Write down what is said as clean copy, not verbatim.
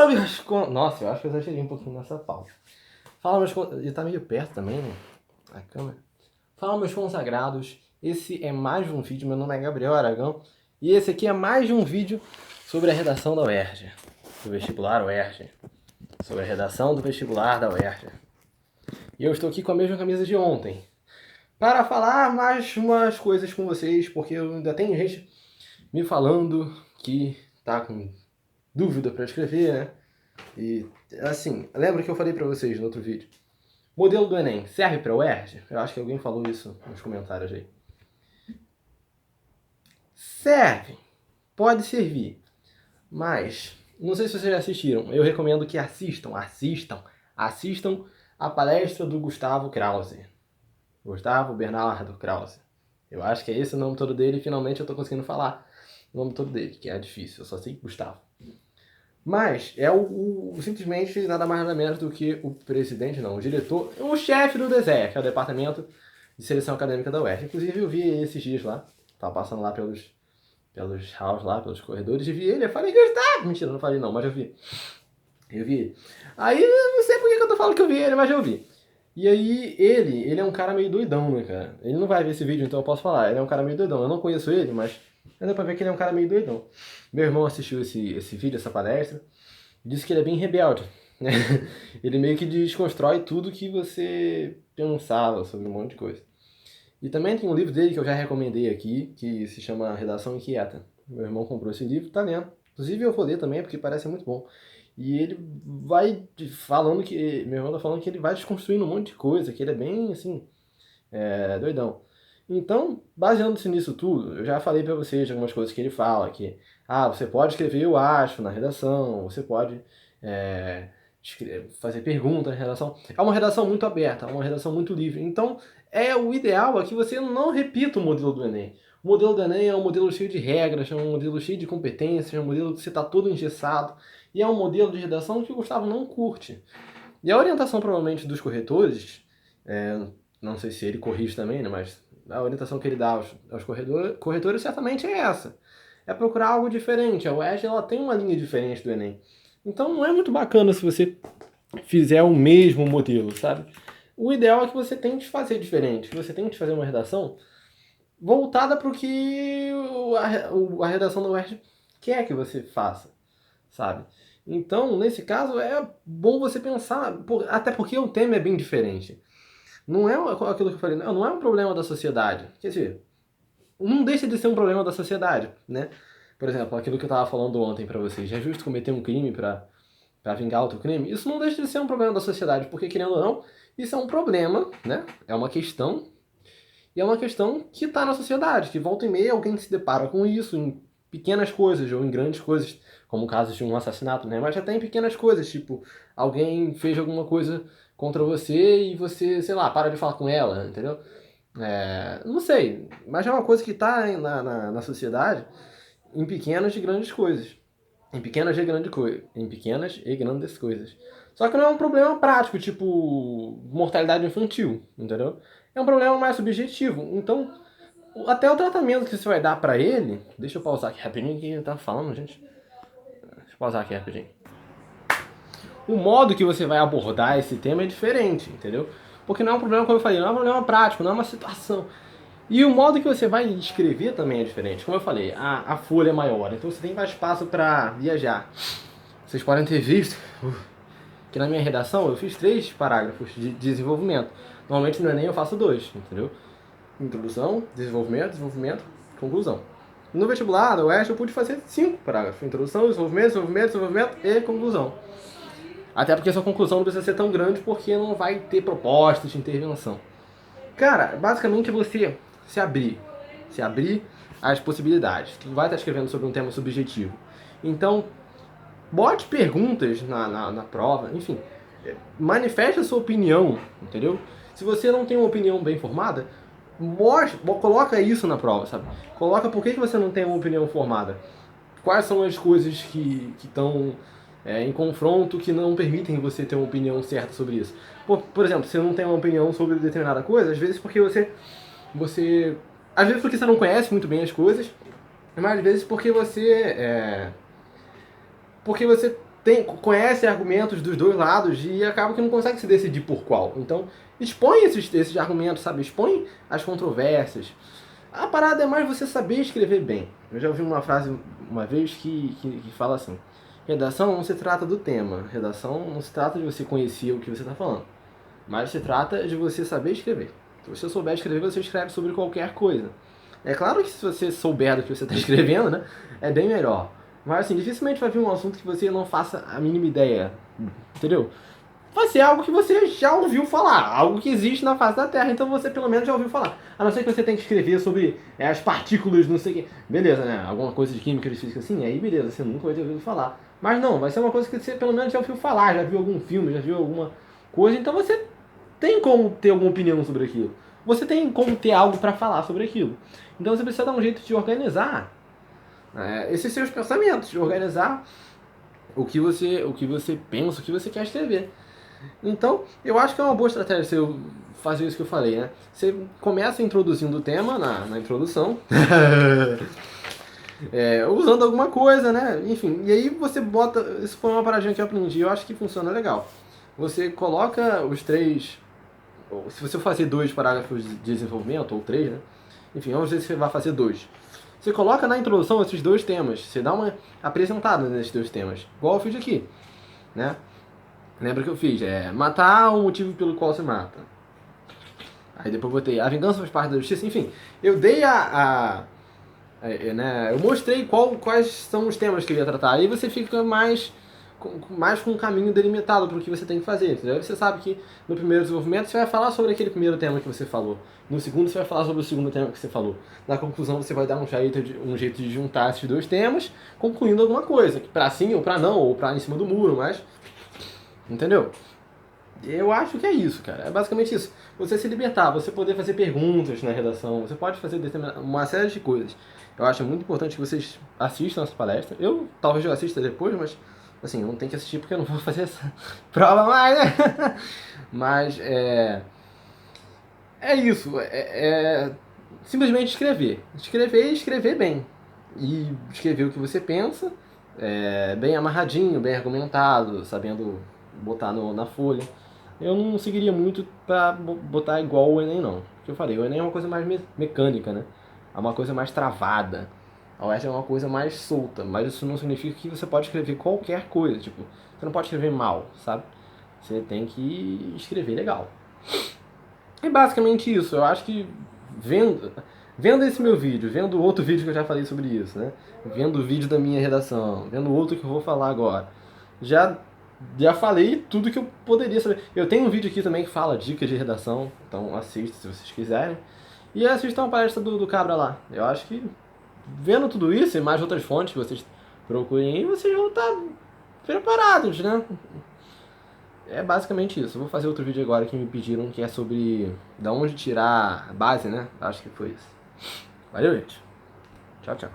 Fala, meus... Nossa, eu acho que eu exagerei um pouquinho nessa pauta. Fala, meus... Ele tá meio perto também, né? A câmera. Fala, meus consagrados. Esse é mais um vídeo. Meu nome é Gabriel Aragão. E esse aqui é mais um vídeo sobre a redação da UERJ. Do vestibular UERJ. Sobre a redação do vestibular da UERJ. E eu estou aqui com a mesma camisa de ontem. Para falar mais umas coisas com vocês. Porque ainda tem gente me falando que tá com dúvida para escrever, né? E assim, lembra que eu falei para vocês no outro vídeo? Modelo do Enem serve para o UERJ? Eu acho que alguém falou isso nos comentários aí. Serve, pode servir, mas não sei se vocês já assistiram. Eu recomendo que assistam a palestra do Gustavo Krause. Gustavo Bernardo Krause. Eu acho que é esse o nome todo dele e finalmente eu tô conseguindo falar o nome todo dele, que é difícil, eu só sei Gustavo. Mas é simplesmente nada mais nada menos do que o presidente, não, o diretor, o chefe do DSEA, que é o Departamento de Seleção Acadêmica da UERJ. Inclusive eu vi ele esses dias lá, tava passando lá pelos halls lá, pelos corredores, e vi ele, eu falei, Gustavo! Mentira, não falei não, mas eu vi. Eu vi ele. Aí eu não sei por que eu tô falando que eu vi ele, mas eu vi. E aí ele é um cara meio doidão, né, cara? Ele não vai ver esse vídeo, então eu posso falar. Ele é um cara meio doidão. Eu não conheço ele, mas dá pra ver que ele é um cara meio doidão. Meu irmão assistiu esse vídeo, essa palestra, e disse que ele é bem rebelde, né? Ele meio que desconstrói tudo que você pensava sobre um monte de coisa. E também tem um livro dele que eu já recomendei aqui, que se chama Redação Inquieta. Meu irmão comprou esse livro, tá lendo. Inclusive eu vou ler também, porque parece muito bom. E ele vai falando que... Meu irmão tá falando que ele vai desconstruindo um monte de coisa, que ele é bem, assim, doidão. Então, baseando-se nisso tudo, eu já falei pra vocês algumas coisas que ele fala, que você pode escrever eu acho na redação, você pode fazer perguntas na redação. É uma redação muito aberta, é uma redação muito livre. Então, o ideal é que você não repita o modelo do Enem. O modelo do Enem é um modelo cheio de regras, é um modelo cheio de competências, é um modelo que você está todo engessado, e é um modelo de redação que o Gustavo não curte. E a orientação, provavelmente, dos corretores, não sei se ele corrige também, né, mas a orientação que ele dá aos corretores certamente é essa. É procurar algo diferente. A UERJ ela tem uma linha diferente do Enem. Então não é muito bacana se você fizer o mesmo modelo, sabe? O ideal é que você tente fazer diferente, que você tente fazer uma redação voltada para o que a redação da UERJ quer que você faça, sabe? Então, nesse caso, é bom você pensar, até porque o tema é bem diferente. Não é aquilo que eu falei, não é um problema da sociedade. Quer dizer, não deixa de ser um problema da sociedade, né? Por exemplo, aquilo que eu tava falando ontem pra vocês, é justo cometer um crime pra vingar outro crime? Isso não deixa de ser um problema da sociedade, porque querendo ou não, isso é um problema, né? É uma questão, e é uma questão que tá na sociedade, que volta e meia alguém se depara com isso em pequenas coisas ou em grandes coisas, como o caso de um assassinato, né? Mas até em pequenas coisas, tipo, alguém fez alguma coisa contra você e você, sei lá, para de falar com ela, entendeu? Não sei, mas é uma coisa que está na sociedade em pequenas e grandes coisas. Em pequenas e grandes coisas. Só que não é um problema prático, tipo mortalidade infantil, entendeu? É um problema mais subjetivo. Então, até o tratamento que você vai dar pra ele... Deixa eu pausar aqui rapidinho, que ele tá falando, gente. Deixa eu pausar aqui rapidinho. O modo que você vai abordar esse tema é diferente, entendeu? Porque não é um problema, como eu falei, não é um problema prático, não é uma situação. E o modo que você vai escrever também é diferente. Como eu falei, a folha é maior, então você tem mais espaço para viajar. Vocês podem ter visto que na minha redação eu fiz 3 parágrafos de desenvolvimento. Normalmente no Enem eu faço 2, entendeu? Introdução, desenvolvimento, conclusão. No vestibular, no UERJ, eu pude fazer 5 parágrafos. Introdução, desenvolvimento e conclusão. Até porque essa conclusão não precisa ser tão grande porque não vai ter propostas de intervenção. Cara, basicamente é você se abrir às possibilidades. Tu vai estar escrevendo sobre um tema subjetivo. Então, bote perguntas na prova, enfim, manifeste a sua opinião, entendeu? Se você não tem uma opinião bem formada, coloca isso na prova, sabe? Coloca por que você não tem uma opinião formada. Quais são as coisas que estão em confronto que não permitem você ter uma opinião certa sobre isso. Por exemplo, você não tem uma opinião sobre determinada coisa, às vezes porque às vezes porque você não conhece muito bem as coisas, mas às vezes porque você conhece argumentos dos dois lados e acaba que não consegue se decidir por qual. Então, expõe esses argumentos, sabe? Expõe as controvérsias. A parada é mais você saber escrever bem. Eu já ouvi uma frase uma vez que fala assim: redação não se trata do tema, redação não se trata de você conhecer o que você está falando, mas se trata de você saber escrever. Se você souber escrever, você escreve sobre qualquer coisa. É claro que se você souber do que você está escrevendo, né, é bem melhor. Mas assim, dificilmente vai vir um assunto que você não faça a mínima ideia, entendeu? Vai ser algo que você já ouviu falar, algo que existe na face da Terra, então você pelo menos já ouviu falar. A não ser que você tenha que escrever sobre as partículas, não sei o que. Beleza, né? Alguma coisa de química, de física assim, aí beleza, você nunca vai ter ouvido falar. Mas não, vai ser uma coisa que você pelo menos já ouviu falar, já viu algum filme, já viu alguma coisa, então você tem como ter alguma opinião sobre aquilo. Você tem como ter algo para falar sobre aquilo. Então você precisa dar um jeito de organizar esses seus pensamentos, de organizar o que você pensa, o que você quer escrever. Então, eu acho que é uma boa estratégia você fazer isso que eu falei, né? Você começa introduzindo o tema na introdução, usando alguma coisa, né? Enfim, e aí você bota... Isso foi uma paradinha que eu aprendi, eu acho que funciona legal. Você coloca os três... Se você fazer 2 parágrafos de desenvolvimento, ou 3, né? Enfim, vamos dizer que você vai fazer 2. Você coloca na introdução esses 2 temas. Você dá uma apresentada nesses 2 temas. Igual eu fiz aqui, né? Lembra que eu fiz? Matar o motivo pelo qual se mata. Aí depois eu botei a vingança faz parte da justiça. Enfim, eu dei né, eu mostrei quais são os temas que eu ia tratar. Aí você fica mais com um caminho delimitado para o que você tem que fazer, entendeu? Você sabe que no primeiro desenvolvimento você vai falar sobre aquele primeiro tema que você falou. No segundo você vai falar sobre o segundo tema que você falou. Na conclusão você vai dar um jeito de juntar esses 2 temas, concluindo alguma coisa. Para sim ou para não, ou para em cima do muro, mas... Entendeu? Eu acho que é isso, cara. É basicamente isso. Você se libertar, você poder fazer perguntas na redação, você pode fazer uma série de coisas. Eu acho muito importante que vocês assistam essa palestra. Talvez eu assista depois, mas assim, eu não tenho que assistir porque eu não vou fazer essa prova mais, né? Mas é isso. Simplesmente escrever. Escrever e escrever bem. E escrever o que você pensa, bem amarradinho, bem argumentado, sabendo botar na folha. Eu não seguiria muito pra botar igual o Enem, não. Porque eu falei, o Enem é uma coisa mais mecânica, né? É uma coisa mais travada. A UERJ é uma coisa mais solta, mas isso não significa que você pode escrever qualquer coisa. Tipo, você não pode escrever mal, sabe? Você tem que escrever legal. É basicamente isso. Eu acho que vendo esse meu vídeo, vendo outro vídeo que eu já falei sobre isso, né? Vendo o vídeo da minha redação, vendo outro que eu vou falar agora, já falei tudo que eu poderia saber. Eu tenho um vídeo aqui também que fala dicas de redação, então assista se vocês quiserem. E assistam a palestra do Cabra lá. Eu acho que vendo tudo isso e mais outras fontes que vocês procurem aí, vocês vão estar preparados, né? É basicamente isso. Eu vou fazer outro vídeo agora que me pediram, que é sobre da onde tirar a base, né? Acho que foi isso. Valeu, gente. Tchau, tchau.